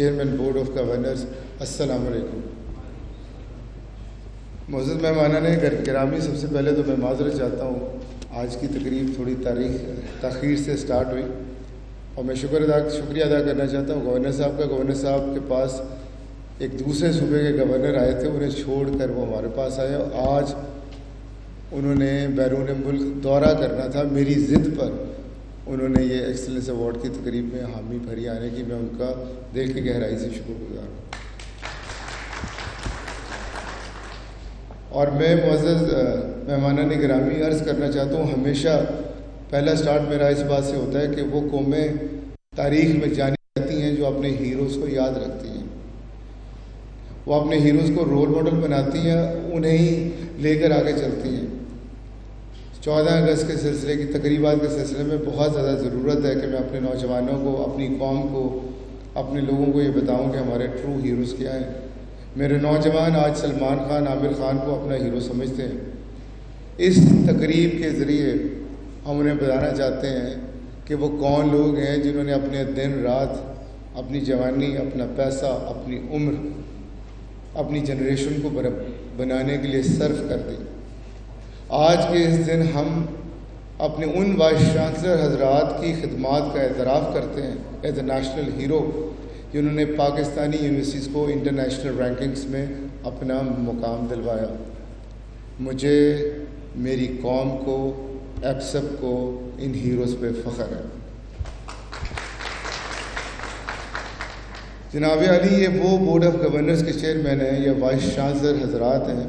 Chairman board of governors, السلام علیکم۔ معزز مہمانان گرامی، سب سے پہلے تو میں معذرت چاہتا ہوں، آج کی تقریب تھوڑی تاخیر سے سٹارٹ ہوئی، اور میں شکریہ ادا کرنا چاہتا ہوں گورنر صاحب کا۔ گورنر صاحب کے پاس ایک دوسرے صوبے کے گورنر آئے تھے، انہیں چھوڑ کر وہ ہمارے پاس آئے، اور آج انہوں نے بیرون ملک دورہ کرنا تھا، میری ضد پر انہوں نے یہ ایکسلنس ایوارڈ کی تقریب میں حامی بھری آنے کی، میں ان کا دل کی گہرائی سے شکر گزار ہوں۔ اور میں معزز مہمانان گرامی عرض کرنا چاہتا ہوں، ہمیشہ پہلا سٹارٹ میرا اس بات سے ہوتا ہے کہ وہ قومیں تاریخ میں جانی جاتی ہیں جو اپنے ہیروز کو یاد رکھتی ہیں، وہ اپنے ہیروز کو رول ماڈل بناتی ہیں، انہیں ہی لے کر آگے چلتی ہیں۔ 14 اگست کے سلسلے کی تقریبات کے سلسلے میں بہت زیادہ ضرورت ہے کہ میں اپنے نوجوانوں کو، اپنی قوم کو، اپنے لوگوں کو یہ بتاؤں کہ ہمارے ٹرو ہیروز کیا ہیں۔ میرے نوجوان آج سلمان خان، عامر خان کو اپنا ہیرو سمجھتے ہیں۔ اس تقریب کے ذریعے ہم انہیں بتانا چاہتے ہیں کہ وہ کون لوگ ہیں جنہوں نے اپنے دن رات، اپنی جوانی، اپنا پیسہ، اپنی عمر، اپنی جنریشن کو بنانے کے لیے صرف کر دی۔ آج کے اس دن ہم اپنے ان وائس چانسلر حضرات کی خدمات کا اعتراف کرتے ہیں ایز اے نیشنل ہیرو، جنہوں نے پاکستانی یونیورسٹیز کو انٹرنیشنل رینکنگز میں اپنا مقام دلوایا۔ مجھے، میری قوم کو، ایپسب کو ان ہیروز پہ فخر ہے۔ جناب علی، یہ وہ بورڈ آف گورنرز کے چیئرمین ہیں یا وائس چانسلر حضرات ہیں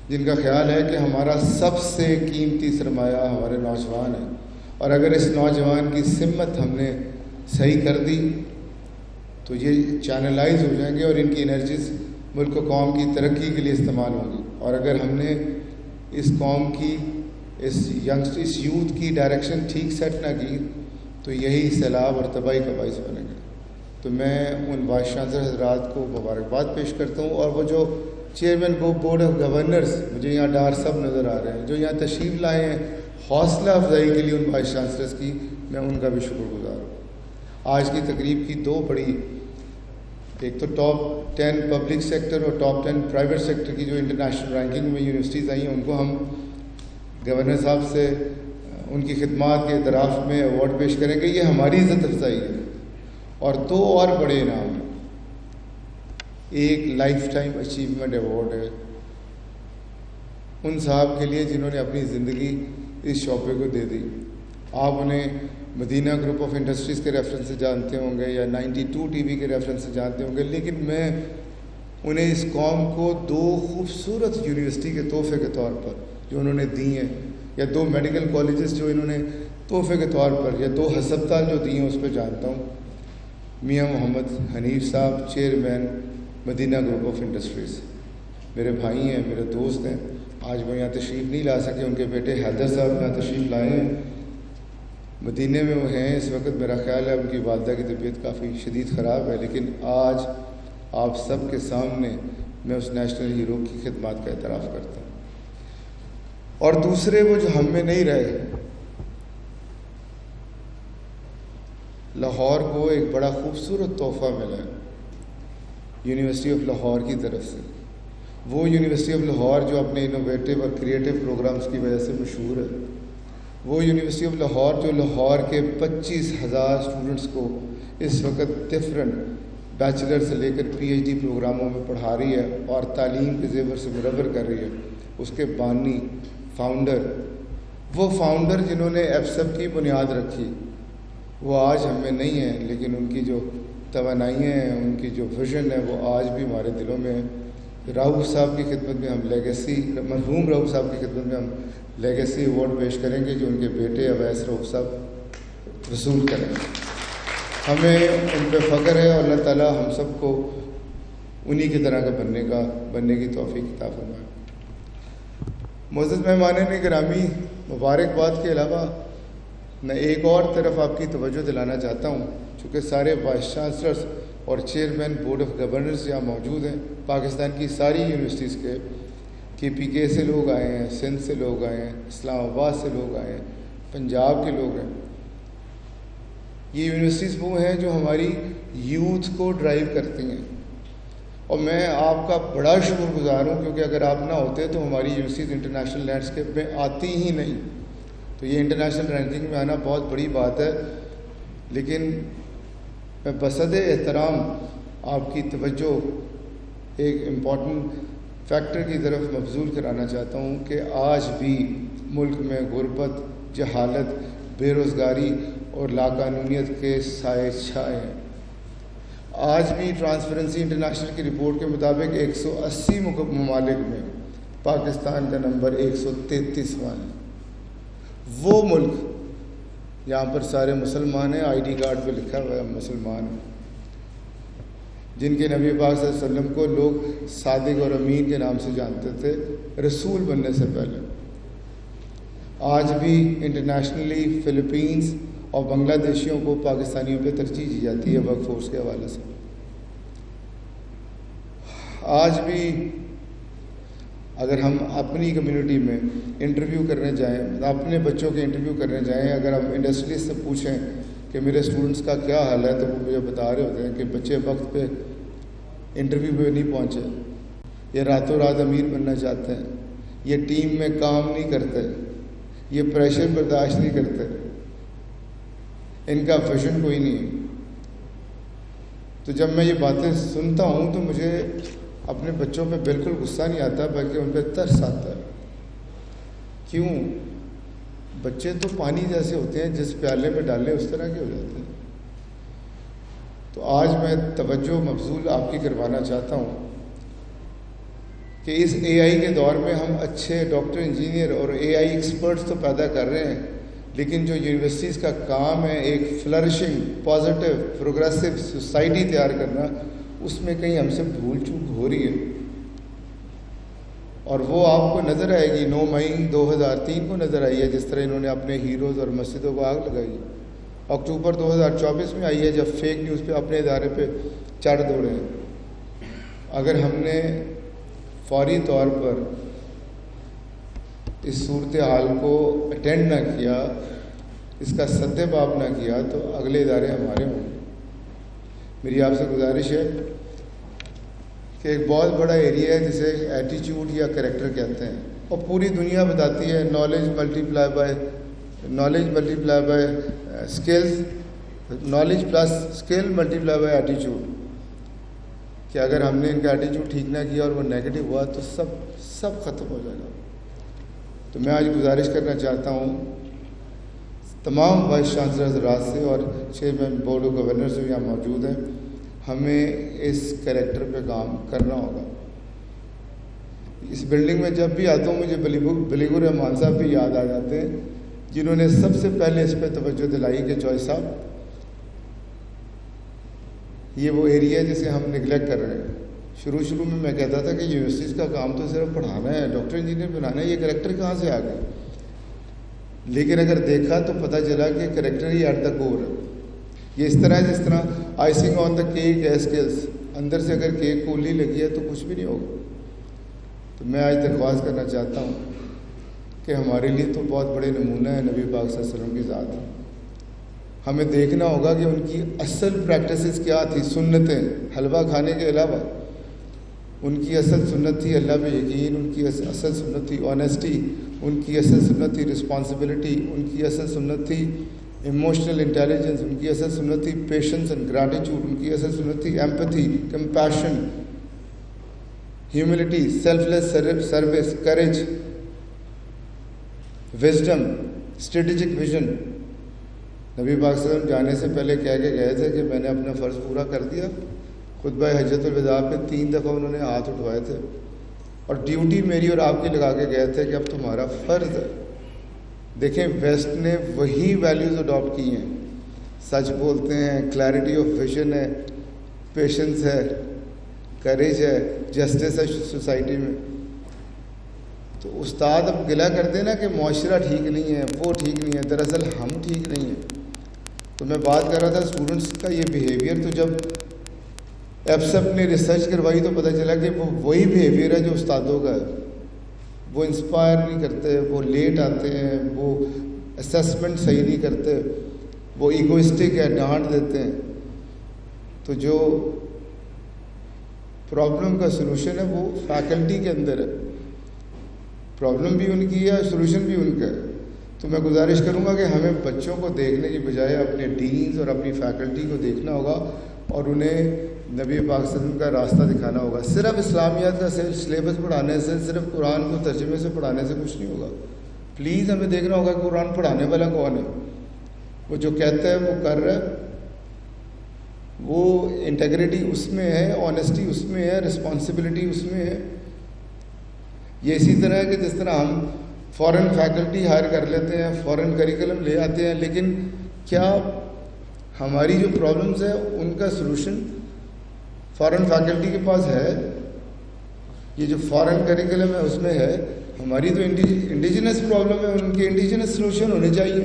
جن کا خیال ہے کہ ہمارا سب سے قیمتی سرمایہ ہمارے نوجوان ہیں، اور اگر اس نوجوان کی سمت ہم نے صحیح کر دی تو یہ چینلائز ہو جائیں گے اور ان کی انرجیز ملک و قوم کی ترقی کے لیے استعمال ہوں گی، اور اگر ہم نے اس قوم کی، اس یوتھ کی ڈائریکشن ٹھیک سیٹ نہ کی تو یہی سیلاب اور تباہی کا باعث بنیں گے۔ تو میں ان وائس چانسلر حضرات کو مبارکباد پیش کرتا ہوں، اور وہ جو چیئرمین بورڈ آف گورنرز، مجھے یہاں ڈار سب نظر آ رہے ہیں، جو یہاں تشریف لائے ہیں حوصلہ افزائی کے لیے ان وائس چانسلرز کی، میں ان کا بھی شکر گزار ہوں۔ آج کی تقریب کی دو بڑی، ایک تو ٹاپ 10 پبلک سیکٹر اور ٹاپ 10 پرائیویٹ سیکٹر کی جو انٹرنیشنل رینکنگ میں یونیورسٹیز آئی ہیں، ان کو ہم گورنر صاحب سے ان کی خدمات کے اعتراف میں ایوارڈ پیش کریں گے، یہ ہماری عزت افزائی ہے۔ اور دو اور بڑے انعام ہیں، ایک لائف ٹائم اچیومنٹ ایوارڈ ہے ان صاحب کے لیے جنہوں نے اپنی زندگی اس شعبے کو دے دی۔ آپ انہیں مدینہ گروپ آف انڈسٹریز کے ریفرنس سے جانتے ہوں گے یا 92 ٹی وی کے ریفرنس سے جانتے ہوں گے، لیکن میں انہیں اس قوم کو دو خوبصورت یونیورسٹی کے تحفے کے طور پر جو انہوں نے دی ہیں، یا دو میڈیکل کالجز جو انہوں نے تحفے کے طور پر، یا دو ہسپتال جو دی ہیں، اس پہ جانتا ہوں۔ میاں محمد حنیف صاحب، chairman Madina group of industries, میرے بھائی ہیں، میرے دوست ہیں، آج وہ یہاں تشریف نہیں لا سکے، ان کے بیٹے حیدر صاحب یہاں تشریف لائے ہیں، مدینہ میں وہ ہیں اس وقت۔ میرا خیال ہے ان کی والدہ کی طبیعت کافی شدید خراب ہے، لیکن آج آپ سب کے سامنے میں اس نیشنل ہیرو کی خدمات کا اعتراف کرتا ہوں۔ اور دوسرے وہ جو ہم میں نہیں رہے، لاہور کو ایک بڑا خوبصورت تحفہ ملا ہے یونیورسٹی آف لاہور کی طرف سے، وہ یونیورسٹی آف لاہور جو اپنے انوویٹو اور کریٹو پروگرامز کی وجہ سے مشہور ہے، وہ یونیورسٹی آف لاہور جو لاہور کے 25,000 اسٹوڈنٹس کو اس وقت ڈفرینٹ بیچلر سے لے کر پی ایچ ڈی پروگراموں میں پڑھا رہی ہے اور تعلیم کے زیور سے منور کر رہی ہے، اس کے بانی، فاؤنڈر، وہ فاؤنڈر جنہوں نے ایپسب کی بنیاد رکھی، وہ آج ہم میں نہیں ہیں، لیکن ان کی جو توانائیاں ہیں، ان کی جو ویژن ہے، وہ آج بھی ہمارے دلوں میں ہے۔ رؤوف صاحب کی خدمت میں ہم لیگیسی، مرحوم رؤوف صاحب کی خدمت میں ہم لیگیسی ایوارڈ پیش کریں گے جو ان کے بیٹے اویس رؤوف صاحب وصول کریں گے۔ ہمیں ان پہ فخر ہے، اور اللہ تعالیٰ ہم سب کو انہی کی طرح کا بننے کی توفیق عطا فرمائے۔ معزز مہمانان گرامی، مبارکباد کے علاوہ میں ایک اور طرف آپ کی توجہ دلانا چاہتا ہوں، چونکہ سارے وائس چانسلرز اور چیئرمین بورڈ آف گورنرز یہاں موجود ہیں، پاکستان کی ساری یونیورسٹیز کے پی کے سے لوگ آئے ہیں، سندھ سے لوگ آئے ہیں، اسلام آباد سے لوگ آئے ہیں، پنجاب کے لوگ ہیں۔ یہ یونیورسٹیز وہ ہیں جو ہماری یوتھ کو ڈرائیو کرتی ہیں، اور میں آپ کا بڑا شکر گزار ہوں، کیونکہ اگر آپ نہ ہوتے تو ہماری یونیورسٹیز انٹرنیشنل لینڈسکیپ میں آتی ہی نہیں. تو یہ انٹرنیشنل رینکنگ میں آنا بہت بڑی بات ہے. لیکن میں بصد احترام آپ کی توجہ ایک امپورٹنٹ فیکٹر کی طرف مبذول کرانا چاہتا ہوں کہ آج بھی ملک میں غربت، جہالت، بے روزگاری اور لاقانونیت کے سائے چھائے ہیں. آج بھی ٹرانسپیرنسی انٹرنیشنل کی رپورٹ کے مطابق 180 ممالک میں پاکستان کا نمبر 133واں ہے. وہ ملک یہاں پر سارے مسلمان ہیں، آئی ڈی کارڈ پہ لکھا ہوا ہے مسلمان ہیں، جن کے نبی پاک صلی اللہ علیہ وسلم کو لوگ صادق اور امین کے نام سے جانتے تھے رسول بننے سے پہلے. آج بھی انٹرنیشنلی فلپینز اور بنگلہ دیشیوں کو پاکستانیوں پہ ترجیح دی جاتی ہے ورک فورس کے حوالے سے. آج بھی اگر ہم اپنی کمیونٹی میں انٹرویو کرنے جائیں، اپنے بچوں کے انٹرویو کرنے جائیں، اگر ہم انڈسٹریز سے پوچھیں کہ میرے اسٹوڈنٹس کا کیا حال ہے، تو وہ مجھے بتا رہے ہوتے ہیں کہ بچے وقت پہ انٹرویو پہ نہیں پہنچے، یہ راتوں رات امیر بننا چاہتے ہیں، یہ ٹیم میں کام نہیں کرتے، یہ پریشر برداشت نہیں کرتے، ان کا ویژن کوئی نہیں. تو جب میں یہ باتیں سنتا ہوں تو مجھے اپنے بچوں پہ بالکل غصہ نہیں آتا، بلکہ ان پہ ترس آتا ہے. کیوں؟ بچے تو پانی جیسے ہوتے ہیں، جس پیالے میں ڈالیں اس طرح کے ہو جاتے ہیں. تو آج میں توجہ مبذول آپ کی کروانا چاہتا ہوں کہ اس اے آئی کے دور میں ہم اچھے ڈاکٹر، انجینئر اور اے آئی ایکسپرٹس تو پیدا کر رہے ہیں، لیکن جو یونیورسٹیز کا کام ہے ایک فلرشنگ، پازیٹیو، پروگریسو سوسائٹی تیار کرنا، اس میں کہیں ہم سے بھول چوک ہو رہی ہے. اور وہ آپ کو نظر آئے گی 9 مئی 2003 کو نظر آئی ہے، جس طرح انہوں نے اپنے ہیروز اور مسجدوں کو آگ لگائی. اکتوبر 2024 میں آئی ہے، جب فیک نیوز پہ اپنے ادارے پہ چڑھ دوڑے ہیں. اگر ہم نے فوری طور پر اس صورتحال کو اٹینڈ نہ کیا، اس کا سد باب نہ کیا، تو اگلے ادارے ہمارے ہوں گے. میری آپ سے گزارش ہے کہ ایک بہت بڑا ایریا ہے جسے ایٹیچیوڈ یا کریکٹر کہتے ہیں، اور پوری دنیا بتاتی ہے knowledge multiply by skills, knowledge plus skill multiply by ایٹیچیوڈ، کہ اگر ہم نے ان کا ایٹیچیوڈ ٹھیک نہ کیا اور وہ نیگیٹو ہوا تو سب ختم ہو جائے گا. تو میں آج گزارش کرنا چاہتا ہوں تمام وائس چانسلر حضرات سے اور چیئرمین بورڈ آف گورنر سے یہاں موجود ہیں، ہمیں اس کریکٹر پہ کام کرنا ہوگا. اس بلڈنگ میں جب بھی آتا ہوں مجھے بلیغ الرحمان صاحب بھی یاد آ جاتے ہیں، جنہوں نے سب سے پہلے اس پہ توجہ دلائی کہ چوائس صاحب یہ وہ ایریا ہے جسے ہم نگلیکٹ کر رہے ہیں. شروع میں میں کہتا تھا کہ یونیورسٹیز کا کام تو صرف پڑھانا ہے، ڈاکٹر انجینئر بنانا ہے، یہ کریکٹر کہاں سے آ گئے. لیکن اگر دیکھا تو پتہ چلا کہ کریکٹر ہی ایٹ دا کور ہے. یہ اس طرح جس طرح آئسنگ آن دا کیک ہے اسکلس، اندر سے اگر کیک کو الی لگی ہے تو کچھ بھی نہیں ہوگا. تو میں آج درخواست کرنا چاہتا ہوں کہ ہمارے لیے تو بہت بڑے نمونہ ہیں نبی پاک صلی اللہ علیہ وسلم کی ذات. ہمیں دیکھنا ہوگا کہ ان کی اصل پریکٹسز کیا تھی. سنتیں، حلوہ کھانے کے علاوہ ان کی اصل سنت تھی اللہ پہ یقین، ان کی اصل سنت تھی آنیسٹی، ان کی اصل سنت تھی رسپانسبلٹی، ان کی اصل سنت تھی ایموشنل انٹیلیجنس، ان کی اصل سنت تھی پیشنس اینڈ گریٹیٹیوڈ، ان کی اصل سنت تھی empathy, compassion, humility, selfless service, courage, wisdom, strategic vision. نبی پاک صلی اللہ علیہ وسلم جانے سے پہلے کہہ کے گئے تھے کہ میں نے اپنا فرض پورا کر دیا. خطبہ حجۃ الوداع پہ 3 دفعہ انہوں نے ہاتھ اٹھوائے تھے، اور ڈیوٹی میری اور آپ کی لگا کے گئے تھے کہ اب تمہارا فرض ہے. دیکھیں ویسٹ نے وہی ویلیوز اڈاپٹ کی ہیں، سچ بولتے ہیں، کلیئرٹی آف ویژن ہے، پیشنس ہے، کریج ہے، جسٹس ہے سوسائٹی میں. تو استاد اب گلہ کرتے ہیں نا کہ معاشرہ ٹھیک نہیں ہے، وہ ٹھیک نہیں ہے، دراصل ہم ٹھیک نہیں ہیں. تو میں بات کر رہا تھا اسٹوڈنٹس کا یہ بیہیویئر، تو جب ایپسپ نے ریسرچ کروائی تو پتہ چلا کہ وہ وہی بیہیویئر ہے جو استادوں کا ہے. وہ انسپائر نہیں کرتے، وہ لیٹ آتے ہیں، وہ اسیسمنٹ صحیح نہیں کرتے، وہ ایگوئسٹک ہے, ڈانٹ دیتے ہیں. تو جو پرابلم کا سلوشن ہے وہ فیکلٹی کے اندر ہے. پرابلم بھی ان کی ہے, سلوشن بھی ان کا ہے. تو میں گزارش کروں گا کہ ہمیں بچوں کو دیکھنے کی بجائے اپنے ڈینز اور اپنی فیکلٹی کو دیکھنا ہوگا اور انہیں نبی پاک صلی اللہ علیہ وسلم کا راستہ دکھانا ہوگا. صرف اسلامیات کا سلیبس پڑھانے سے, صرف قرآن کو ترجمے سے پڑھانے سے کچھ نہیں ہوگا. پلیز ہمیں دیکھنا ہوگا کہ قرآن پڑھانے والا کون ہے. وہ جو کہتا ہے وہ کر رہا ہے, وہ انٹیگریٹی اس میں ہے, آنیسٹی اس میں ہے, رسپانسبلٹی اس میں ہے. یہ اسی طرح ہے کہ جس طرح ہم فورن فیکلٹی ہائر کر لیتے ہیں, فورن کریکلم لے آتے ہیں, لیکن کیا ہماری جو پرابلمز ہیں ان کا سلوشن فورن فیکلٹی کے پاس ہے؟ یہ جو فورن کریکلم ہے اس میں ہے. ہماری تو انڈیجنس پرابلم ہے, ان کے انڈیجنس سلوشن ہونے چاہیے.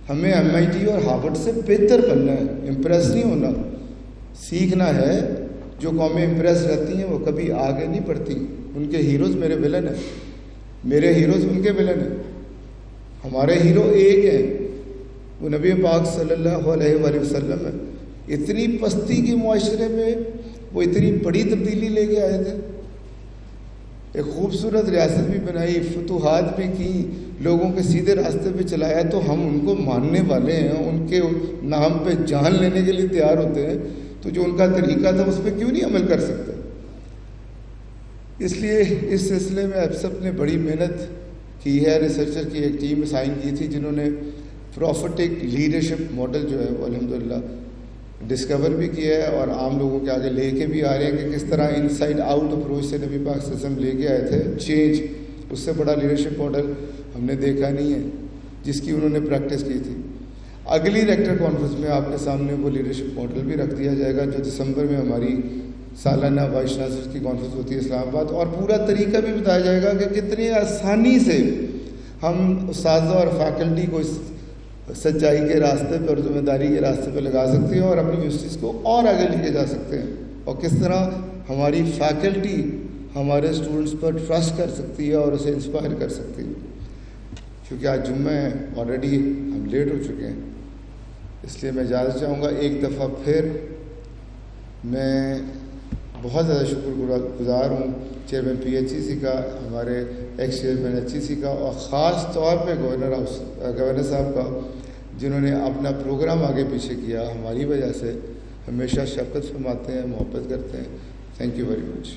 ہمیں MIT اور ہارورڈ سے بہتر بننا ہے, امپریس نہیں ہونا. سیکھنا ہے. جو قومیں امپریس رہتی ہیں وہ کبھی آگے نہیں بڑھتی. ان کے ہیروز میرے ولن ہیں, میرے ہیروز ان کے ولن ہیں. ہمارے ہیرو ایک ہیں, وہ نبی پاک صلی اللہ علیہ وآلہ وسلم ہے. اتنی پستی کے معاشرے میں وہ اتنی بڑی تبدیلی لے کے آئے تھے. ایک خوبصورت ریاست بھی بنائی, فتوحات بھی کی, لوگوں کے سیدھے راستے پہ چلایا. تو ہم ان کو ماننے والے ہیں, ان کے نام پہ جان لینے کے لیے تیار ہوتے ہیں. تو جو ان کا طریقہ تھا اس پہ کیوں نہیں عمل کر سکتے؟ اس لیے اس سلسلے میں ایپسپ نے بڑی محنت کی ہے. ریسرچر کی ایک ٹیم اسائن کی تھی جنہوں نے پروفیٹک لیڈرشپ ماڈل جو ہے وہ الحمدللہ ڈسکور بھی کیا ہے اور عام لوگوں کے آگے لے کے بھی آ رہے ہیں کہ کس طرح ان سائڈ آؤٹ اپروچ سے نبی پاک صلی اللہ علیہ وسلم لے کے آئے تھے چینج. اس سے بڑا لیڈرشپ ماڈل ہم نے دیکھا نہیں ہے جس کی انہوں نے پریکٹس کی تھی. اگلی ریکٹر کانفرنس میں آپ کے سامنے وہ لیڈرشپ ماڈل بھی رکھ دیا جائے گا جو دسمبر میں ہماری سالانہ وائس چانسلر کی کانفرنس ہوتی ہے اسلام آباد. اور پورا طریقہ بھی بتایا جائے گا کہ کتنی آسانی سے ہم اساتذہ اور فیکلٹی کو اس سچائی کے راستے پہ اور ذمہ داری کے راستے پہ لگا سکتے ہیں اور اپنی یونیورسٹیز کو اور آگے لے کے جا سکتے ہیں. اور کس طرح ہماری فیکلٹی ہمارے اسٹوڈنٹس پر ٹرسٹ کر سکتی ہے اور اسے انسپائر کر سکتی ہے. کیونکہ آج جمعہ ہے, آلریڈی ہم لیٹ ہو چکے ہیں, اس لیے میں اجازت چاہوں گا. ایک دفعہ پھر میں بہت زیادہ شکر گزار ہوں چیئرمین PHEC کا, ہمارے ایکس چیئرمین HEC کا, اور خاص طور پہ گورنر صاحب کا جنہوں نے اپنا پروگرام آگے پیچھے کیا. ہماری وجہ سے ہمیشہ شفقت فرماتے ہیں, محبت کرتے ہیں. Thank you very much.